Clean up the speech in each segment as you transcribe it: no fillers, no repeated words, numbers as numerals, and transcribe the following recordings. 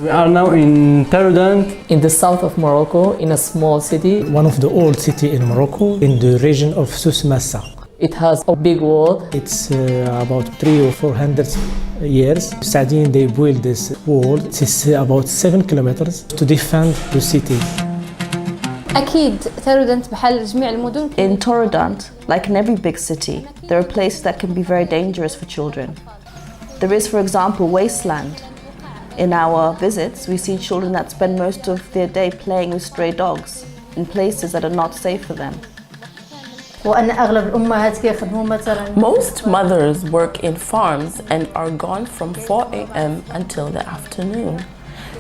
We are now in Taroudant, in the south of Morocco, in a small city. One of the old city in Morocco, in the region of Souss Massa. It has a big wall. It's about 300 or 400 years. Saadin, they built this wall. It's about 7 kilometers to defend the city. أكيد تارودانت بحال جميع المدن. In Taroudant, like in every big city, there are places that can be very dangerous for children. There is, for example, wasteland. In our visits, we see children that spend most of their day playing with stray dogs in places that are not safe for them. وأن أغلب الأمهات كيخدموا مثلا. Most mothers work in farms and are gone from 4 a.m. until the afternoon.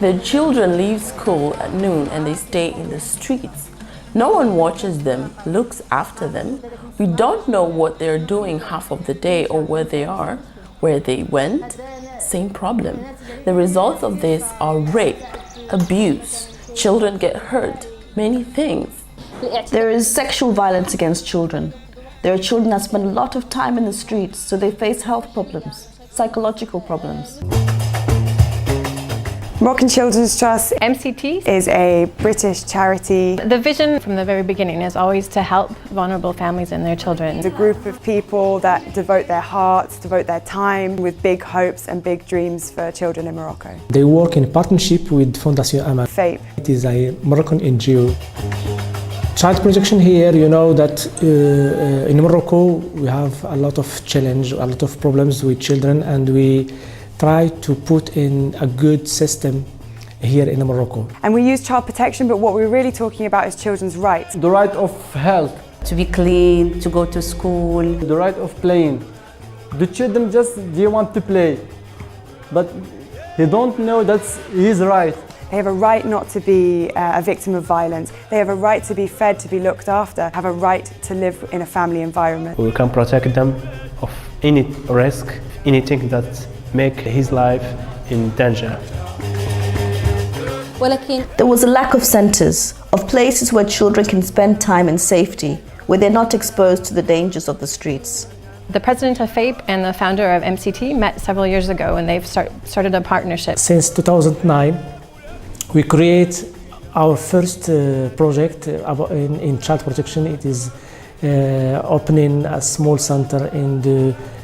Their children leave school at noon and they stay in the streets. No one watches them, looks after them. We don't know what they're doing half of the day or where they are, where they went. Same problem. The results of this are rape, abuse, children get hurt, many things. There is sexual violence against children. There are children that spend a lot of time in the streets, so they face health problems, psychological problems. Moroccan Children's Trust MCT is a British charity. The vision from the very beginning is always to help vulnerable families and their children. It's a group of people that devote their hearts, devote their time with big hopes and big dreams for children in Morocco. They work in partnership with Fondation Amal. FAPE. It is a Moroccan NGO. Child protection here, you know that in Morocco we have a lot of challenge, a lot of problems with children, and we try to put in a good system here in Morocco. And we use child protection, but what we're really talking about is children's rights. the right of health, To be clean, to go to school. the right of playing. The children just they want to play, but they don't know that's his right. They have a right not to be a victim of violence. They have a right to be fed, to be looked after, have a right to live in a family environment. We can protect them of any risk, anything that make his life in danger. ولكن There was a lack of centres, of places where children can spend time in safety, where they're not exposed to the dangers of the streets. The president of FAPE and the founder of MCT met several years ago and they've started a partnership. Since 2009, we create our first project in child protection. It is opening a small center in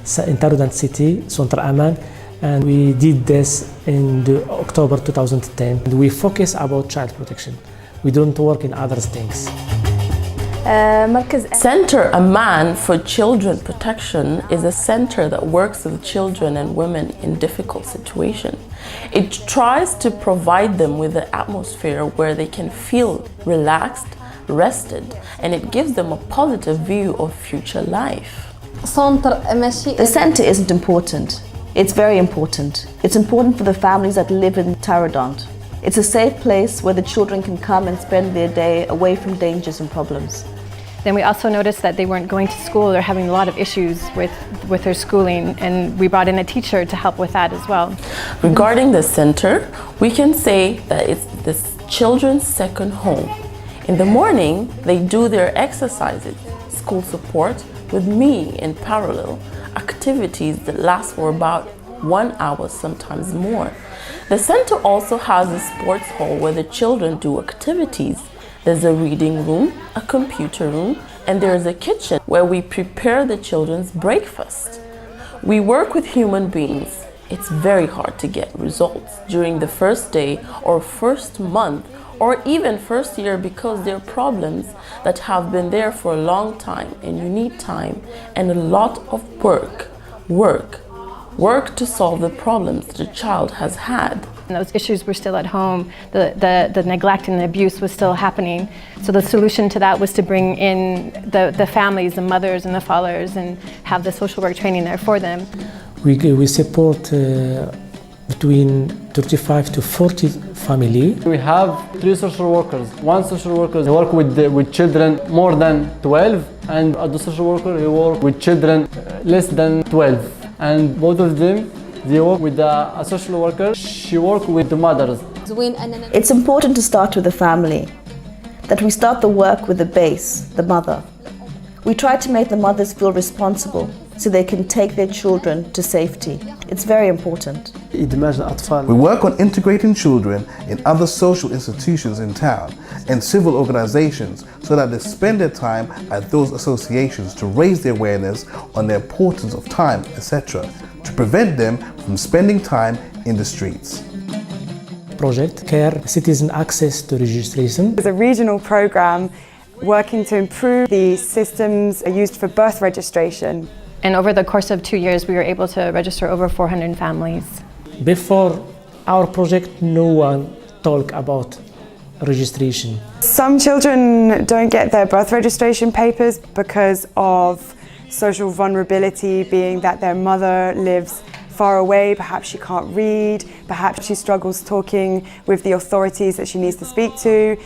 Taroudant city, Centre Aman, and we did this in October 2010. And we focus about child protection. We don't work in other things. Center Aman for Children Protection is a center that works with children and women in difficult situations. It tries to provide them with an atmosphere where they can feel relaxed, rested, and it gives them a positive view of future life. The center isn't important. It's very important. It's important for the families that live in Taroudant. It's a safe place where the children can come and spend their day away from dangers and problems. Then we also noticed that they weren't going to school. They're having a lot of issues with their schooling, and we brought in a teacher to help with that as well. Regarding the center, we can say that it's the children's second home. In the morning, they do their exercises, school support with me in parallel, activities that last for about 1 hour, sometimes more. The center also has a sports hall where the children do activities. There's a reading room, a computer room, and there's a kitchen where we prepare the children's breakfast. We work with human beings. It's very hard to get results during the first day or first month or even first year because there are problems that have been there for a long time, and you need time and a lot of work to solve the problems the child has had. And those issues were still at home. The neglect and the abuse was still happening. So the solution to that was to bring in the families, the mothers and the fathers, and have the social work training there for them. We support between 35 to 40 family. We have 3 social workers. One social worker work with children more than 12, and other social worker he work with children less than 12. And both of them, they work with a social worker. She work with the mothers. It's important to start with the family, that we start the work with the base, the mother. We try to make the mothers feel responsible, so they can take their children to safety. It's very important. We work on integrating children in other social institutions in town and civil organizations so that they spend their time at those associations to raise the awareness on the importance of time, etc., to prevent them from spending time in the streets. Project Care Citizen Access to Registration. It's a regional program working to improve the systems used for birth registration. And over the course of 2 years, we were able to register over 400 families. Before our project, no one talked about registration. Some children don't get their birth registration papers because of social vulnerability, being that their mother lives far away, perhaps she can't read, perhaps she struggles talking with the authorities that she needs to speak to,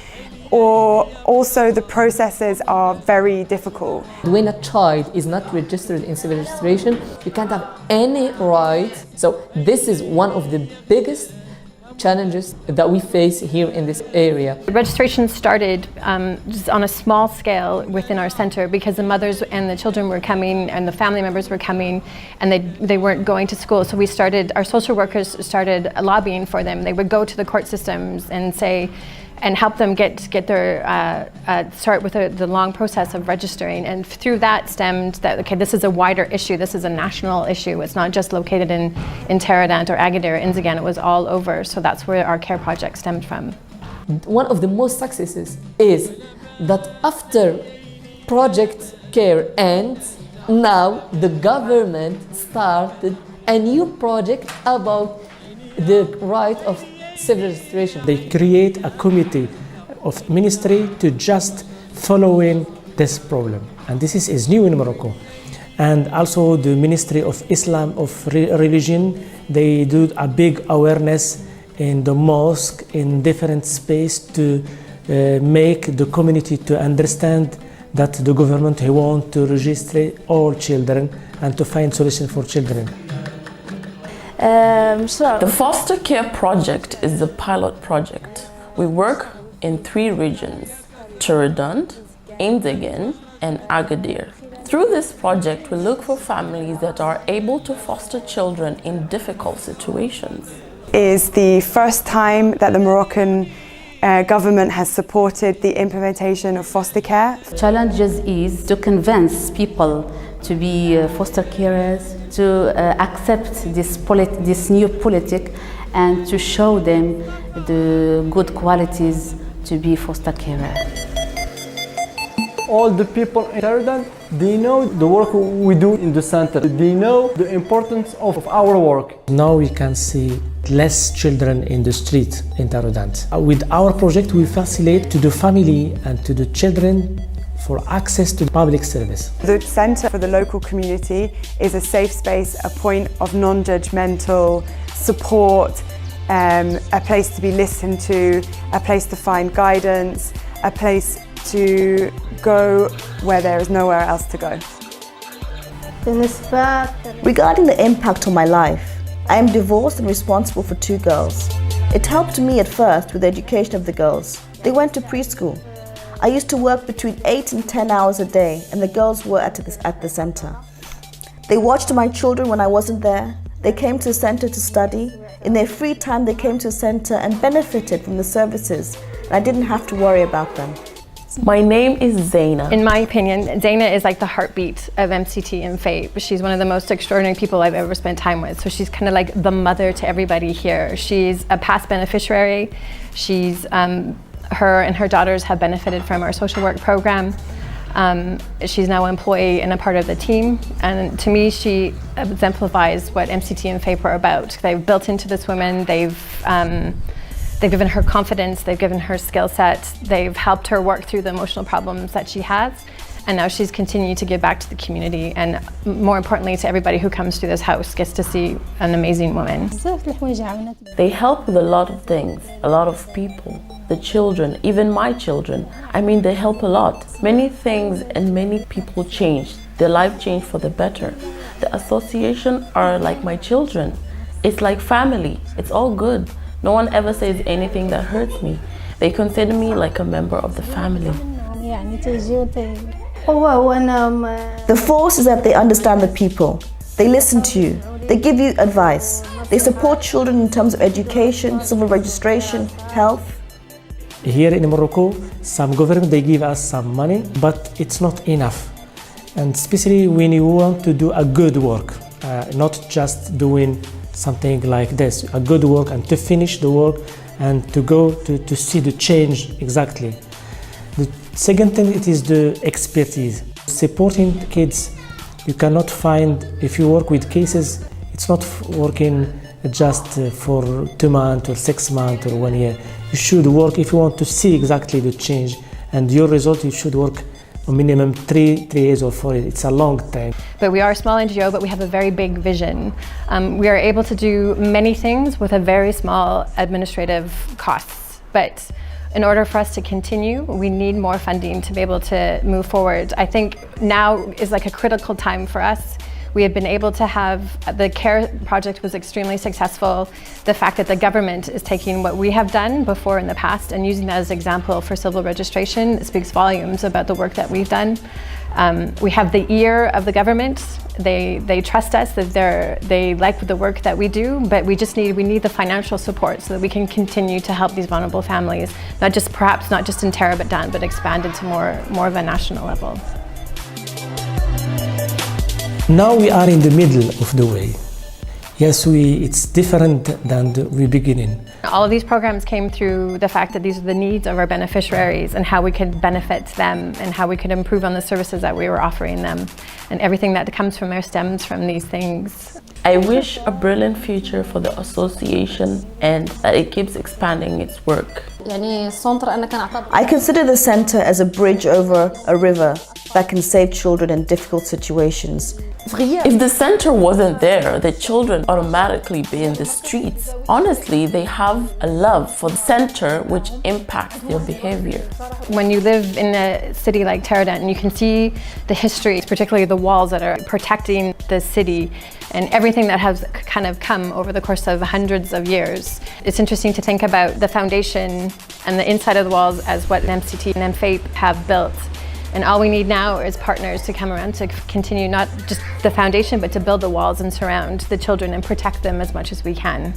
or also the processes are very difficult. When a child is not registered in civil registration, you can't have any right. So this is one of the biggest challenges that we face here in this area. Registration started just on a small scale within our center because the mothers and the children were coming and the family members were coming and they weren't going to school. So our social workers started lobbying for them. They would go to the court systems and say, and help them get their start with the long process of registering. And through that stemmed that, okay, this is a wider issue, this is a national issue. It's not just located in Teradant or Agadir or Inzagan, it was all over. So that's where our care project stemmed from. One of the most successes is that after Project Care ends, now the government started a new project about the right of civil registration. They create a committee of ministry to just following this problem. And this is new in Morocco. And also the Ministry of Islam, of Religion, they do a big awareness in the mosque, in different space to make the community to understand that the government wants to register all children and to find solution for children. The foster care project is the pilot project. We work in 3 regions, Teradant, Inzagan, and Agadir. Through this project, we look for families that are able to foster children in difficult situations. It is the first time that the Moroccan government has supported the implementation of foster care. Challenges is to convince people to be foster carers, to accept this new politic and to show them the good qualities to be foster carer. All the people in Teradant, they know the work we do in the center. They know the importance of our work. Now we can see less children in the street in Teradant. With our project, we facilitate to the family and to the children for access to public service. The Centre for the local community is a safe space, a point of non-judgmental support, a place to be listened to, a place to find guidance, a place to go where there is nowhere else to go. Regarding the impact on my life, I am divorced and responsible for 2 girls. It helped me at first with the education of the girls. They went to preschool. I used to work between 8 and 10 hours a day, and the girls were at the center. They watched my children when I wasn't there. They came to the center to study. In their free time, they came to the center and benefited from the services, and I didn't have to worry about them. My name is Zaina. In my opinion, Zaina is like the heartbeat of MCT and FAPE. She's one of the most extraordinary people I've ever spent time with. So she's kind of like the mother to everybody here. She's a past beneficiary. Her and her daughters have benefited from our social work program. She's now an employee and a part of the team. And to me, she exemplifies what MCT and FAPE are about. They've built into this woman. They've given her confidence, they've given her skill set, they've helped her work through the emotional problems that she has, and now she's continued to give back to the community, and more importantly to everybody who comes through this house gets to see an amazing woman. They help with a lot of things, a lot of people, the children, even my children. I mean, they help a lot. Many things and many people changed. Their life changed for the better. The association are like my children. It's like family, it's all good. No one ever says anything that hurts me. They consider me like a member of the family. هو أنا The force is that they understand the people. They listen to you. They give you advice. They support children in terms of education, civil registration, health. Here in Morocco, some government, they give us some money, but it's not enough. And especially when you want to do a good work, not just doing something like this, a good work and to finish the work and to go to see the change exactly. The second thing, it is the expertise. Supporting kids, you cannot find, if you work with cases, it's not working just for 2 months or 6 months or 1 year. You should work, if you want to see exactly the change and your result, you should work a minimum 3 years or 4 years. It's a long time. But we are a small NGO, but we have a very big vision. We are able to do many things with a very small administrative costs. But in order for us to continue, we need more funding to be able to move forward. I think now is like a critical time for us. We have been able to have, the CARE project was extremely successful. The fact that the government is taking what we have done before in the past and using that as an example for civil registration speaks volumes about the work that we've done. We have the ear of the government. They trust us, that they like the work that we do, but we need the financial support so that we can continue to help these vulnerable families, perhaps not just in Tara but Dan, but expand it to more of a national level. Now we are in the middle of the way. Yes, it's different than the beginning. All of these programs came through the fact that these are the needs of our beneficiaries and how we could benefit them and how we could improve on the services that we were offering them. And everything that comes from there stems from these things. I wish a brilliant future for the association and that it keeps expanding its work. I consider the center as a bridge over a river that can save children in difficult situations. If the center wasn't there, the children automatically be in the streets. Honestly, they have a love for the center which impacts their behavior. When you live in a city like Taradan, you can see the history, particularly the walls that are protecting the city and everything that has kind of come over the course of hundreds of years. It's interesting to think about the foundation and the inside of the walls as what MCT and MFAPE have built. And all we need now is partners to come around to continue not just the foundation, but to build the walls and surround the children and protect them as much as we can.